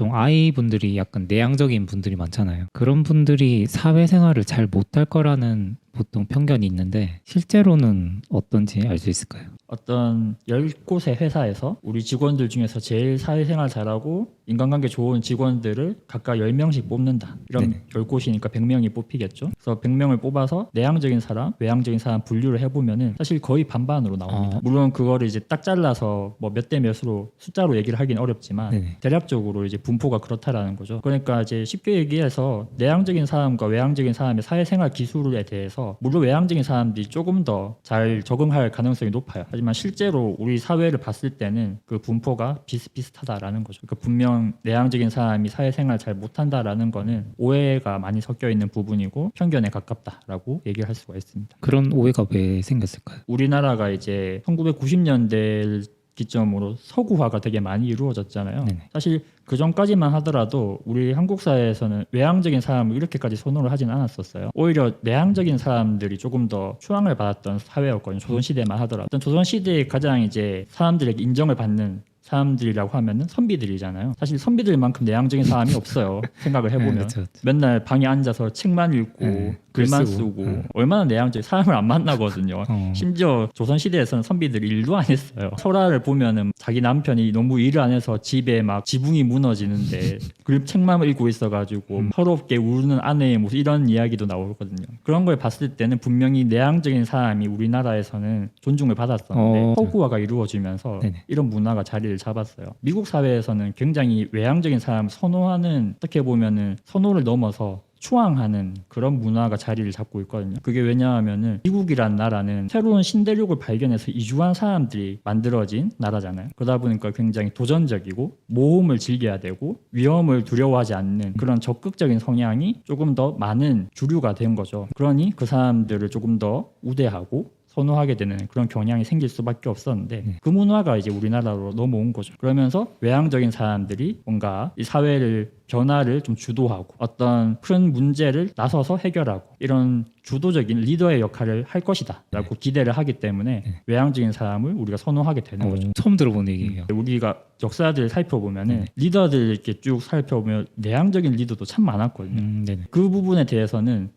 보통 아이분들이 약간 내향적인 분들이 많잖아요. 그런 분들이 사회생활을 잘 못할 거라는 보통 편견이 있는데 실제로는 어떤지 알 수 있을까요? 어떤 10곳의 회사에서 우리 직원들 중에서 제일 사회생활 잘하고 인간관계 좋은 직원들을 각각 10명씩 뽑는다. 이런 네네. 10곳이니까 100명이 뽑히겠죠. 그래서 100명을 뽑아서 내향적인 사람, 외향적인 사람 분류를 해보면은 사실 거의 반반으로 나옵니다. 물론 그거를 이제 딱 잘라서 뭐 몇 대 몇으로 숫자로 얘기를 하기는 어렵지만 네네. 대략적으로 이제 분포가 그렇다라는 거죠. 그러니까 이제 쉽게 얘기해서 내향적인 사람과 외향적인 사람의 사회생활 기술에 대해서 물론 외향적인 사람들이 조금 더 잘 적응할 가능성이 높아요. 하지만 실제로 우리 사회를 봤을 때는 그 분포가 비슷비슷하다라는 거죠. 그러니까 분명 내향적인 사람이 사회생활 잘 못한다라는 거는 오해가 많이 섞여 있는 부분이고 편견에 가깝다라고 얘기를 할 수가 있습니다. 그런 오해가 왜 생겼을까요? 우리나라가 이제 1990년대 기점으로 서구화가 되게 많이 이루어졌잖아요. 네네. 사실 그 전까지만 하더라도 우리 한국 사회에서는 외향적인 사람을 이렇게까지 선호를 하진 않았었어요. 오히려 내향적인 사람들이 조금 더 추앙을 받았던 사회였거든요. 조선시대만 하더라도. 어떤 조선시대에 가장 이제 사람들에게 인정을 받는 사람들이라고 하면은 선비들이잖아요. 사실 선비들만큼 내향적인 사람이 없어요. 생각을 해보면. 그쵸. 맨날 방에 앉아서 책만 읽고 글 글만 쓰고. 쓰고 얼마나 내향적인 사람을 안 만나거든요. 심지어 조선시대에서는 선비들이 일도 안 했어요. 설화를 보면은 자기 남편이 너무 일을 안 해서 집에 막 지붕이 무너지는데 그 책만 읽고 있어가지고 서럽게 우는 아내의 모습 이런 이야기도 나오거든요. 그런 걸 봤을 때는 분명히 내향적인 사람이 우리나라에서는 존중을 받았었는데 서구화가 이루어지면서 네네. 이런 문화가 자리를 잡았어요. 미국 사회에서는 굉장히 외향적인 사람을 선호하는 어떻게 보면은 선호를 넘어서 추앙하는 그런 문화가 자리를 잡고 있거든요. 그게 왜냐하면은 미국이란 나라는 새로운 신대륙을 발견해서 이주한 사람들이 만들어진 나라잖아요. 그러다 보니까 굉장히 도전적이고 모험을 즐겨야 되고 위험을 두려워하지 않는 그런 적극적인 성향이 조금 더 많은 주류가 된 거죠. 그러니 그 사람들을 조금 더 우대하고 선호하게 되는 그런 경향이 생길 수밖에 없었는데 그 문화가 이제 우리나라로 넘어온 거죠. 그러면서 외향적인 사람들이 뭔가 이 사회를 변화를 좀 주도하고 어떤 큰 문제를 나서서 해결하고 이런 주도적인 리더의 역할을 할 것이다 라고 기대를 하기 때문에 외향적인 사람을 우리가 선호하게 되는 거죠. 처음 들어보는 얘기예요. 우리가 역사들을 살펴보면은 리더들 이렇게 쭉 살펴보면 내향적인 리더도 참 많았거든요. 네네. 그 부분에 대해서는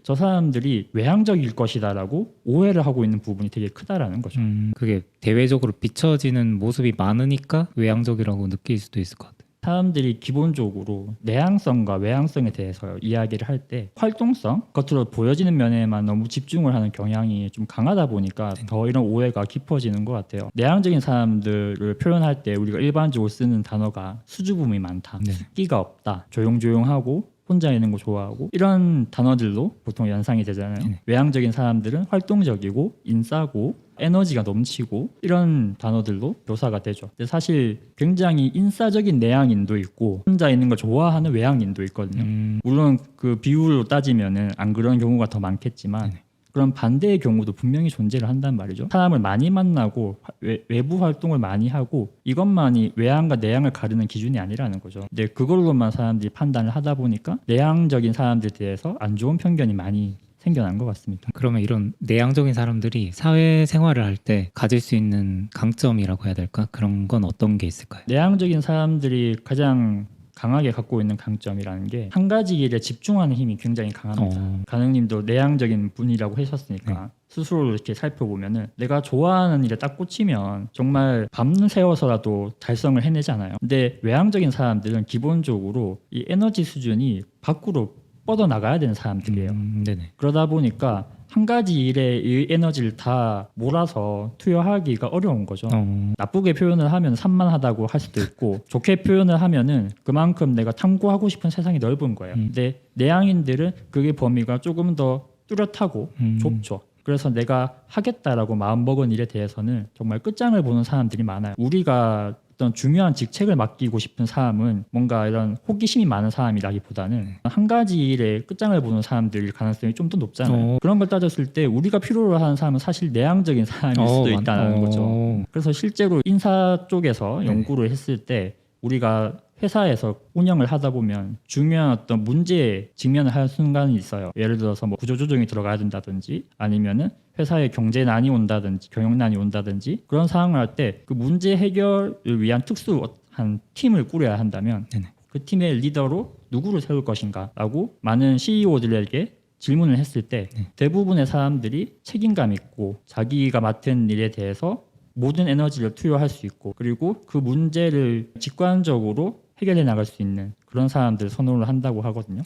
저 사람들이 외향적일 것이다라고 오해를 하고 있는 부분이 되게 크다라는 거죠. 그게 대외적으로 비춰지는 모습이 많으니까 외향적이라고 느낄 수도 있을 것 같아요. 사람들이 기본적으로 내향성과 외향성에 대해서 이야기를 할 때 활동성, 겉으로 보여지는 면에만 너무 집중을 하는 경향이 좀 강하다 보니까 더 이런 오해가 깊어지는 것 같아요. 내향적인 사람들을 표현할 때 우리가 일반적으로 쓰는 단어가 수줍음이 많다, 끼가 없다, 조용조용하고 혼자 있는 거 좋아하고 이런 단어들로 보통 연상이 되잖아요. 외향적인 사람들은 활동적이고 인싸고 에너지가 넘치고 이런 단어들로 묘사가 되죠. 근데 사실 굉장히 인싸적인 내향인도 있고 혼자 있는 걸 좋아하는 외향인도 있거든요. 물론 그 비율로 따지면은 안 그런 경우가 더 많겠지만 그런 반대의 경우도 분명히 존재를 한단 말이죠. 사람을 많이 만나고 외부 활동을 많이 하고 이것만이 외향과 내향을 가르는 기준이 아니라는 거죠. 근데 그걸로만 사람들이 판단을 하다 보니까 내향적인 사람들에 대해서 안 좋은 편견이 많이 생겨난 것 같습니다. 그러면 이런 내향적인 사람들이 사회생활을 할 때 가질 수 있는 강점이라고 해야 될까? 그런 건 어떤 게 있을까요? 내향적인 사람들이 가장 강하게 갖고 있는 강점이라는 게 한 가지 일에 집중하는 힘이 굉장히 강합니다. 가능님도 내향적인 분이라고 하셨으니까 스스로를 이렇게 살펴보면은 내가 좋아하는 일에 딱 꽂히면 정말 밤새워서라도 달성을 해내잖아요. 근데 외향적인 사람들은 기본적으로 이 에너지 수준이 밖으로 뻗어나가야 되는 사람들이에요. 네네. 그러다 보니까 한 가지 일에 이 에너지를 다 몰아서 투여하기가 어려운 거죠. 나쁘게 표현을 하면 산만하다고 할 수도 있고 좋게 표현을 하면은 그만큼 내가 탐구하고 싶은 세상이 넓은 거예요. 근데 내향인들은 그게 범위가 조금 더 뚜렷하고 좁죠. 그래서 내가 하겠다라고 마음먹은 일에 대해서는 정말 끝장을 보는 사람들이 많아요. 우리가 어떤 중요한 직책을 맡기고 싶은 사람은 뭔가 이런 호기심이 많은 사람이라기보다는 한 가지 일에 끝장을 보는 사람들일 가능성이 좀 더 높잖아요. 그런 걸 따졌을 때 우리가 필요로 하는 사람은 사실 내향적인 사람일 수도 있다는 거죠. 그래서 실제로 인사 쪽에서 연구를 했을 때 우리가 회사에서 운영을 하다 보면 중요한 어떤 문제에 직면을 할 순간이 있어요. 예를 들어서 뭐 구조조정이 들어가야 된다든지 아니면은 회사에 경제난이 온다든지 경영난이 온다든지 그런 상황을 할 때 그 문제 해결을 위한 특수한 한 팀을 꾸려야 한다면 네네. 그 팀의 리더로 누구를 세울 것인가라고 많은 CEO들에게 질문을 했을 때 대부분의 사람들이 책임감 있고 자기가 맡은 일에 대해서 모든 에너지를 투여할 수 있고 그리고 그 문제를 직관적으로 해결해 나갈 수 있는 그런 사람들 선호를 한다고 하거든요.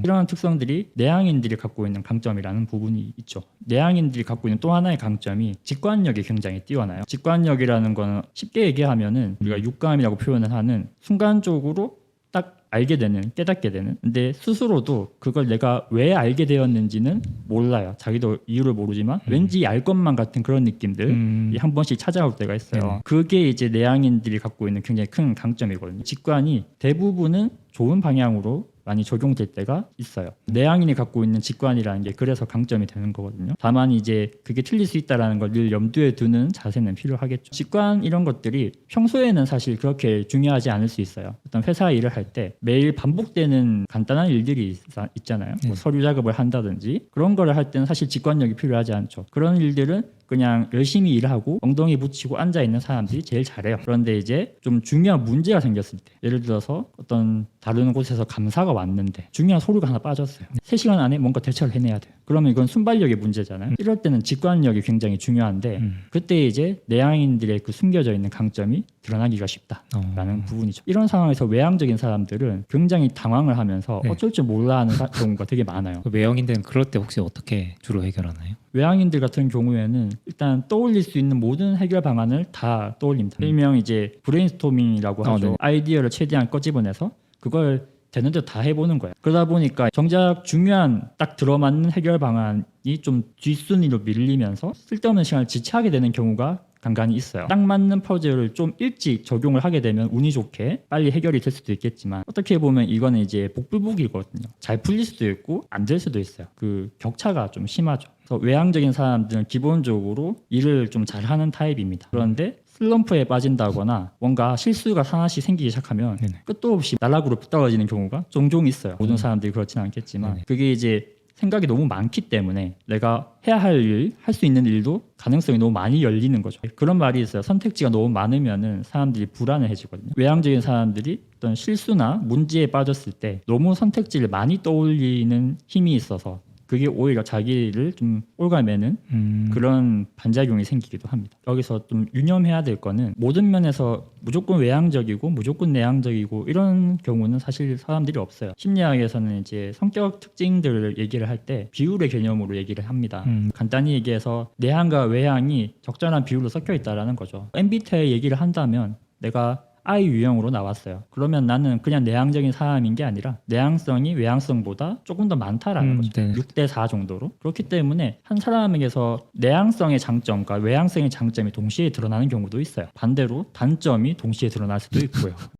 이러한 특성들이 내향인들이 갖고 있는 강점이라는 부분이 있죠. 내향인들이 갖고 있는 또 하나의 강점이 직관력이 굉장히 뛰어나요. 직관력이라는 건 쉽게 얘기하면은 우리가 육감이라고 표현을 하는 순간적으로 딱 알게 되는, 깨닫게 되는. 근데 스스로도 그걸 내가 왜 알게 되었는지는 몰라요. 자기도 이유를 모르지만 왠지 알 것만 같은 그런 느낌들 한 번씩 찾아올 때가 있어요. 네네. 그게 이제 내향인들이 갖고 있는 굉장히 큰 강점이거든요. 직관이 대부분은 좋은 방향으로 많이 적용될 때가 있어요. 내향인이 갖고 있는 직관이라는 게 그래서 강점이 되는 거거든요. 다만 이제 그게 틀릴 수 있다는 걸 늘 염두에 두는 자세는 필요하겠죠. 직관 이런 것들이 평소에는 사실 그렇게 중요하지 않을 수 있어요. 어떤 회사 일을 할 때 매일 반복되는 간단한 일들이 있잖아요. 뭐 서류 작업을 한다든지 그런 거를 할 때는 사실 직관력이 필요하지 않죠. 그런 일들은 그냥 열심히 일하고 엉덩이 붙이고 앉아 있는 사람들이 제일 잘해요. 그런데 이제 좀 중요한 문제가 생겼을 때, 예를 들어서 어떤 다른 곳에서 감사가 왔는데 중요한 서류가 하나 빠졌어요. 3시간 안에 뭔가 대처를 해내야 돼요. 그러면 이건 순발력의 문제잖아요. 이럴 때는 직관력이 굉장히 중요한데 그때 이제 내향인들의 그 숨겨져 있는 강점이 드러나기가 쉽다라는 부분이죠. 이런 상황에서 외향적인 사람들은 굉장히 당황을 하면서 네. 어쩔 줄 몰라 하는 경우가 되게 많아요. 그 외형인들은 그럴 때 혹시 어떻게 주로 해결하나요? 외향인들 같은 경우에는 일단 떠올릴 수 있는 모든 해결 방안을 다 떠올립니다. 일명 이제 브레인스토밍이라고 하죠. 네. 아이디어를 최대한 꺼집어내서 그걸 되는 대로 다 해보는 거예요. 그러다 보니까 정작 중요한 딱 들어맞는 해결 방안이 좀 뒷순위로 밀리면서 쓸데없는 시간을 지체하게 되는 경우가 간간히 있어요. 딱 맞는 퍼즐을 좀 일찍 적용을 하게 되면 운이 좋게 빨리 해결이 될 수도 있겠지만 어떻게 보면 이거는 이제 복불복이거든요. 잘 풀릴 수도 있고 안 될 수도 있어요. 그 격차가 좀 심하죠. 그래서 외향적인 사람들은 기본적으로 일을 좀 잘하는 타입입니다. 그런데 슬럼프에 빠진다거나 뭔가 실수가 하나씩 생기기 시작하면 네네. 끝도 없이 나락으로 떨어지는 경우가 종종 있어요. 모든 사람들이 그렇지는 않겠지만 네네. 그게 이제 생각이 너무 많기 때문에 내가 해야 할 일, 할 수 있는 일도 가능성이 너무 많이 열리는 거죠. 그런 말이 있어요. 선택지가 너무 많으면은 사람들이 불안해지거든요. 외향적인 사람들이 어떤 실수나 문제에 빠졌을 때 너무 선택지를 많이 떠올리는 힘이 있어서 그게 오히려 자기를 좀 꼴가매는 그런 반작용이 생기기도 합니다. 여기서 좀 유념해야 될 거는 모든 면에서 무조건 외향적이고 무조건 내향적이고 이런 경우는 사실 사람들이 없어요. 심리학에서는 이제 성격 특징들을 얘기를 할 때 비율의 개념으로 얘기를 합니다. 간단히 얘기해서 내향과 외향이 적절한 비율로 섞여 있다라는 거죠. MBTI 얘기를 한다면 내가 I 유형으로 나왔어요. 그러면 나는 그냥 내향적인 사람인 게 아니라 내향성이 외향성보다 조금 더 많다라는 거죠. 네. 6대 4 정도로. 그렇기 때문에 한 사람에게서 내향성의 장점과 외향성의 장점이 동시에 드러나는 경우도 있어요. 반대로 단점이 동시에 드러날 수도 있고요.